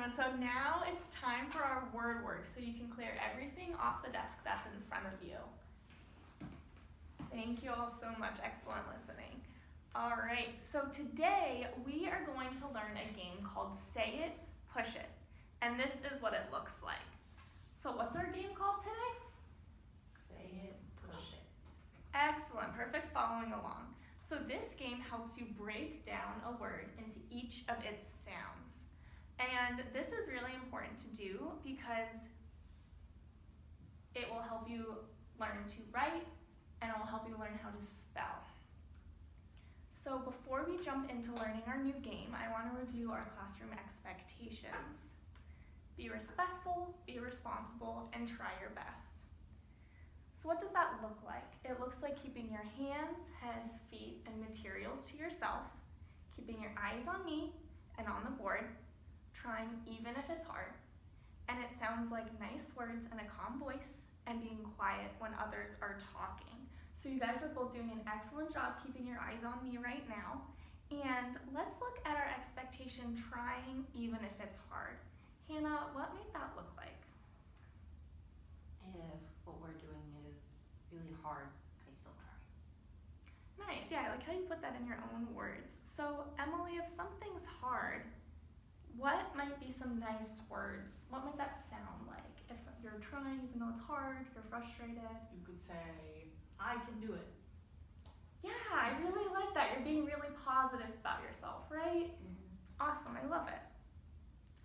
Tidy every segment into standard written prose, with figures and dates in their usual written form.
everyone. So now it's time for our word work, so you can clear everything off the desk that's in front of you. Thank you all so much. Excellent listening. All right, so today we are going to learn a game called Say It, Push It. And this is what it looks like. So what's our game called today? Say it, push it. Excellent, perfect, following along. So this game helps you break down a word into each of its sounds. And this is really important to do because it will help you learn to write and it will help you learn how to spell. So before we jump into learning our new game, I want to review our classroom expectations. Be respectful, be responsible, and try your best. So what does that look like? It looks like keeping your hands, head, feet, and materials to yourself, keeping your eyes on me and on the board, trying even if it's hard, and it sounds like nice words and a calm voice, and being quiet when others are talking. So you guys are both doing an excellent job keeping your eyes on me right now, and let's look at our expectation trying even if it's hard. Hannah, what might that look like? If what we're doing is really hard, I still try. Nice, yeah, I like how you put that in your own words. So Emily, if something's hard, what might be some nice words? What might that sound like? If you're trying even though it's hard, you're frustrated. You could say, I can do it. Yeah, I really like that. You're being really positive about yourself, right? Awesome, I love it.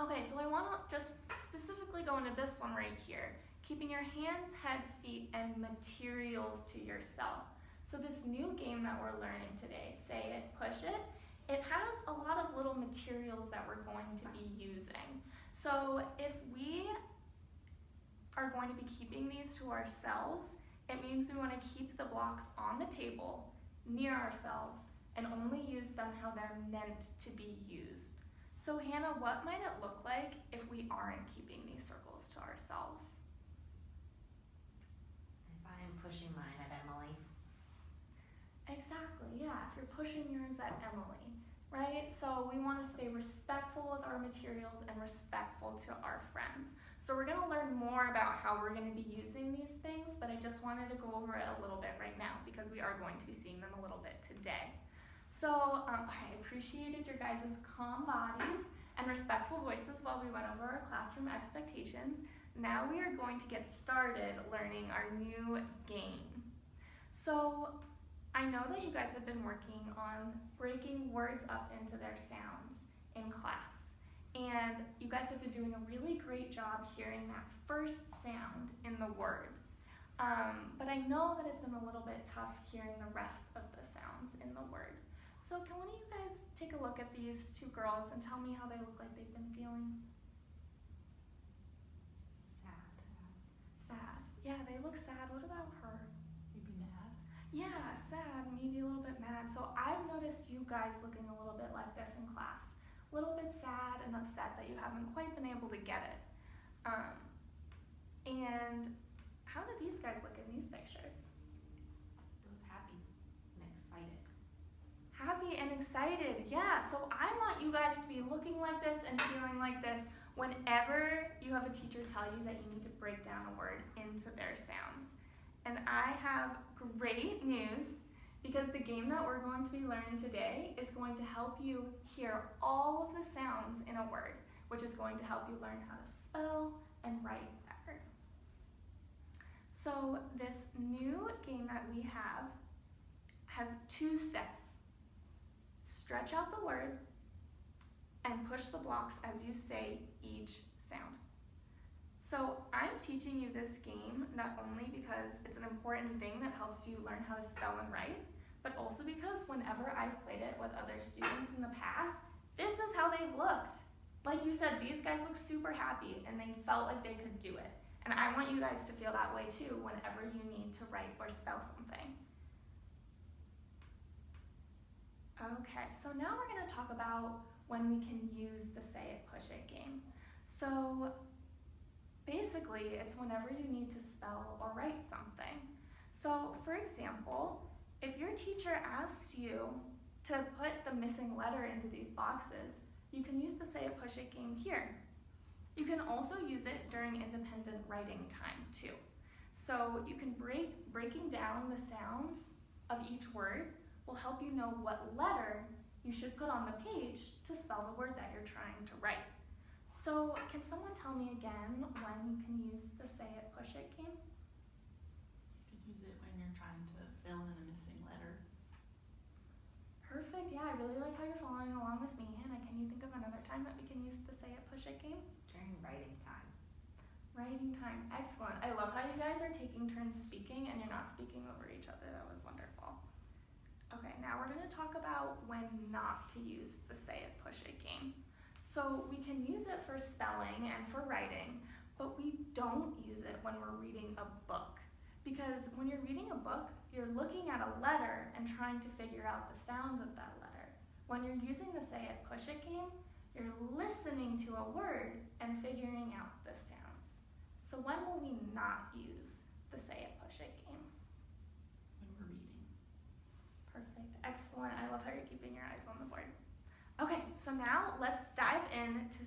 Okay, so I want to just specifically go into this one right here. Keeping your hands, head, feet, and materials to yourself. So this new game that we're learning today, Say It, Push It, it has a lot of little materials that we're going to be using. So if we are going to be keeping these to ourselves, it means we want to keep the blocks on the table, near ourselves, and only use them how they're meant to be used. So Hannah, what might it look like if we aren't keeping these circles to ourselves? If I am pushing mine at Emily. Exactly, yeah, if you're pushing yours at Emily, right? So we want to stay respectful with our materials and respectful to our friends. So we're going to learn more about how we're going to be using these things, but I just wanted to go over it a little bit right now because we are going to be seeing them a little bit today. So I appreciated your guys' calm bodies and respectful voices while we went over our classroom expectations. Now we are going to get started learning our new game. So I know that you guys have been working on breaking words up into their sounds in class. And you guys have been doing a really great job hearing that first sound in the word. But I know that it's been a little bit tough hearing the rest of the sounds in the word. So can one of you guys take a look at these two girls and tell me how they look like they've been feeling? Sad. Sad. Yeah, they look sad. What about her? Maybe mad. Yeah, sad, maybe a little bit mad. So I've noticed you guys looking a little bit like this in class. A little bit sad and upset that you haven't quite been able to get it. And how do these guys look in these pictures? They look happy and excited. Happy and excited, yeah. So I want you guys to be looking like this and feeling like this whenever you have a teacher tell you that you need to break down a word into their sounds. And I have great news because the game that we're going to be learning today is going to help you hear all of the sounds in a word, which is going to help you learn how to spell and write better. So this new game that we have has 2 steps. Stretch out the word and push the blocks as you say each sound. So I'm teaching you this game not only because it's an important thing that helps you learn how to spell and write, but also because whenever I've played it with other students in the past, this is how they've looked. Like you said, these guys look super happy and they felt like they could do it. And I want you guys to feel that way too whenever you need to write or spell something. Okay, so now we're going to talk about when we can use the Say It, Push It game. So basically, it's whenever you need to spell or write something. So for example, if your teacher asks you to put the missing letter into these boxes, you can use the Say It, Push It game here. You can also use it during independent writing time too. So you can breaking down the sounds of each word will help you know what letter you should put on the page to spell the word that you're trying to write. So can someone tell me again when you can use the say it, push it game? You can use it when you're trying to fill in a missing letter. Perfect, yeah, I really like how you're following along with me. Hannah, can you think of another time that we can use the say it, push it game? During writing time. Writing time, excellent. I love how you guys are taking turns speaking and you're not speaking over each other. That was wonderful. Okay, now we're gonna talk about when not to use the say it, push it game. So we can use it for spelling and for writing, but we don't use it when we're reading a book. Because when you're reading a book, you're looking at a letter and trying to figure out the sounds of that letter. When you're using the say it, push it game, you're listening to a word and figuring out the sounds. So when will we not use the say it, push it game? When we're reading. Perfect, excellent. I love how you're keeping your eyes on the board. Okay, so now let's dive into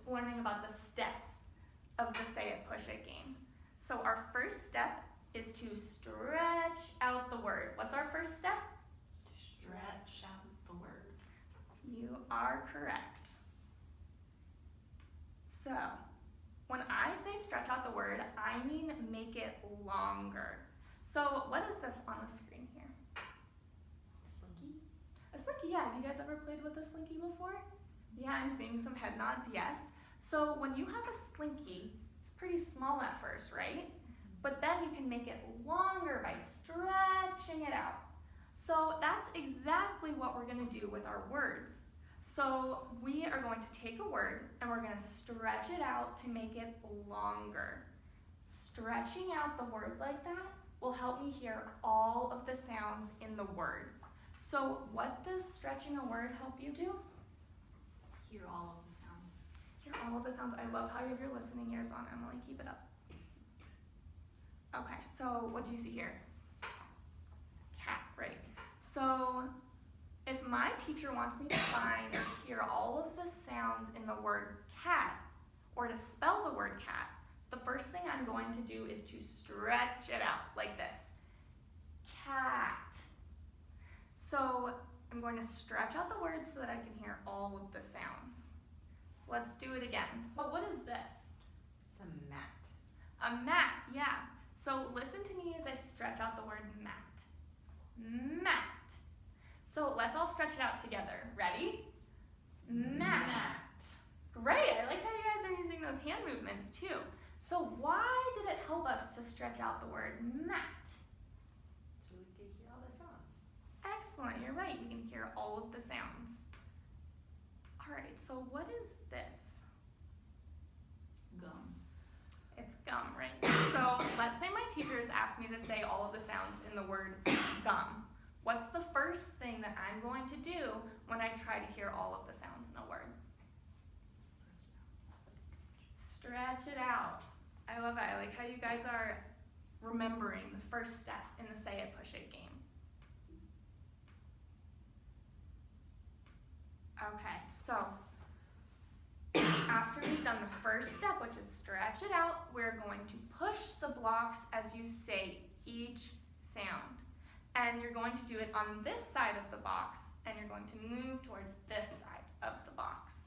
learning about the steps of the say it, push it game. So our first step is to stretch out the word. What's our first step? Stretch out the word. You are correct. So, when I say stretch out the word, I mean make it longer. So, what is this on the screen here? Slinky? A slinky, yeah. Have you guys ever played with a slinky before? Yeah, I'm seeing some head nods, yes. So, when you have a slinky, it's pretty small at first, right? But then you can make it longer by stretching it out. So that's exactly what we're gonna do with our words. So we are going to take a word and we're gonna stretch it out to make it longer. Stretching out the word like that will help me hear all of the sounds in the word. So what does stretching a word help you do? Hear all of the sounds. Hear all of the sounds. I love how you have your listening ears on, Emily. Keep it up. Okay, so what do you see here? Cat, right? So if my teacher wants me to find or hear all of the sounds in the word cat, or to spell the word cat, the first thing I'm going to do is to stretch it out like this. Cat. So I'm going to stretch out the words so that I can hear all of the sounds. So let's do it again. But what is this? It's a mat. A mat, yeah. So listen to me as I stretch out the word mat. Mat. So let's all stretch it out together. Ready? Mat. Great, I like how you guys are using those hand movements too. So why did it help us to stretch out the word mat? So we could hear all the sounds. Excellent, you're right, you can hear all of the sounds. All right, so what is this? Gum. It's gum, right? So let's say my teachers asked me to say all of the sounds in the word gum. What's the first thing that I'm going to do when I try to hear all of the sounds in a word? Stretch it out. I love it. I like how you guys are remembering the first step in the say it, push it game. Okay, so after we've done the first step, which is stretch it out, we're going to push the blocks as you say each sound. And you're going to do it on this side of the box, and you're going to move towards this side of the box.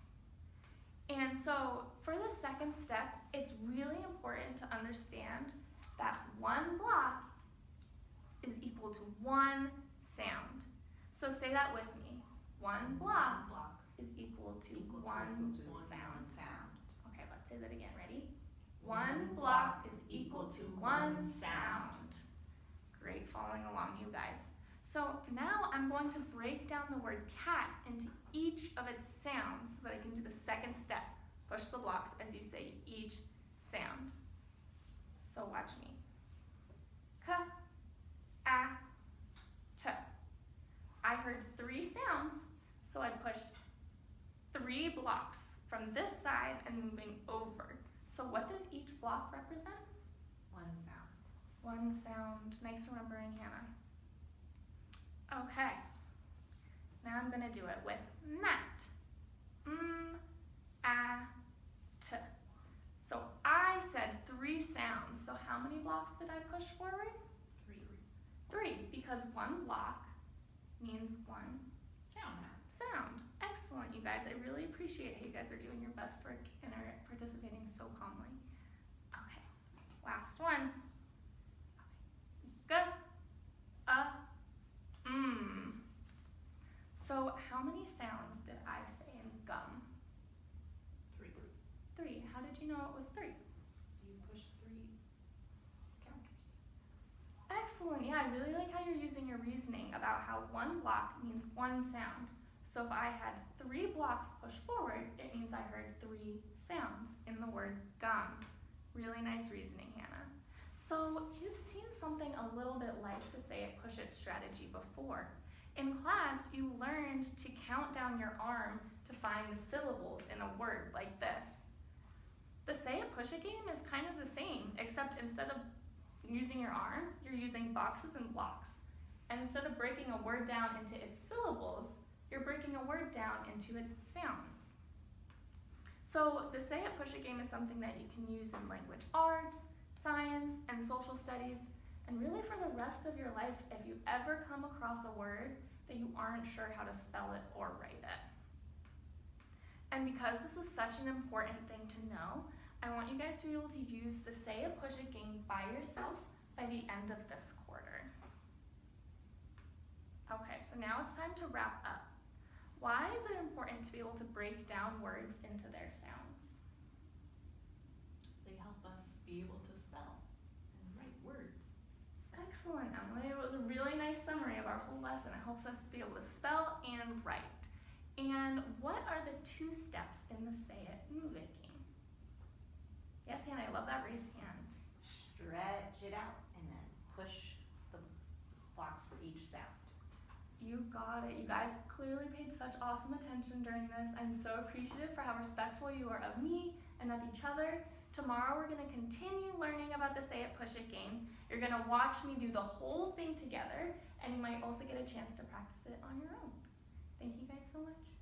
And so for the second step, it's really important to understand that one block is equal to one sound. So say that with me. One block is equal to one sound. Okay, let's say that again. Ready? One block is equal to one sound. Great, following along, you guys. So now I'm going to break down the word cat into each of its sounds so that I can do the second step. Push the blocks as you say each sound. So watch me. K, a, t. I heard three sounds, so I pushed 3 blocks from this side and moving over. So what does each block represent? One sound. One sound. Nice remembering, Hannah. Okay. Now I'm gonna do it with mat. A, t. So I said 3 sounds. So how many blocks did I push forward? 3, because one block means one sound. Excellent, you guys. I really appreciate how you guys are doing your best work and are participating so calmly. Okay, last one. G, So how many sounds did I say in gum? 3. How did you know it was 3? You push 3 counters. Excellent. Yeah, I really like how you're using your reasoning about how one block means one sound. So if I had 3 blocks pushed forward, it means I heard 3 sounds in the word gum. Really nice reasoning, Hannah. So you've seen something a little bit like the say it, push it strategy before. In class, you learned to count down your arm to find the syllables in a word like this. The say it, push it game is kind of the same, except instead of using your arm, you're using boxes and blocks. And instead of breaking a word down into its syllables, you're breaking a word down into its sounds. So the say it, push it game is something that you can use in language arts, science, and social studies, and really for the rest of your life if you ever come across a word that you aren't sure how to spell it or write it. And because this is such an important thing to know, I want you guys to be able to use the say it, push it game by yourself by the end of this quarter. Okay, so now it's time to wrap up. Why is it important to be able to break down words into their sounds? They help us be able to spell and write words. Excellent, Emily. It was a really nice summary of our whole lesson. It helps us be able to spell and write. And what are the 2 steps in the say it, move it game? Yes, Hannah, I love that raised hand. Stretch it out and then push the blocks for each sound. You got it. You guys clearly paid such awesome attention during this. I'm so appreciative for how respectful you are of me and of each other. Tomorrow we're going to continue learning about the say it, push it game. You're going to watch me do the whole thing together, and you might also get a chance to practice it on your own. Thank you guys so much.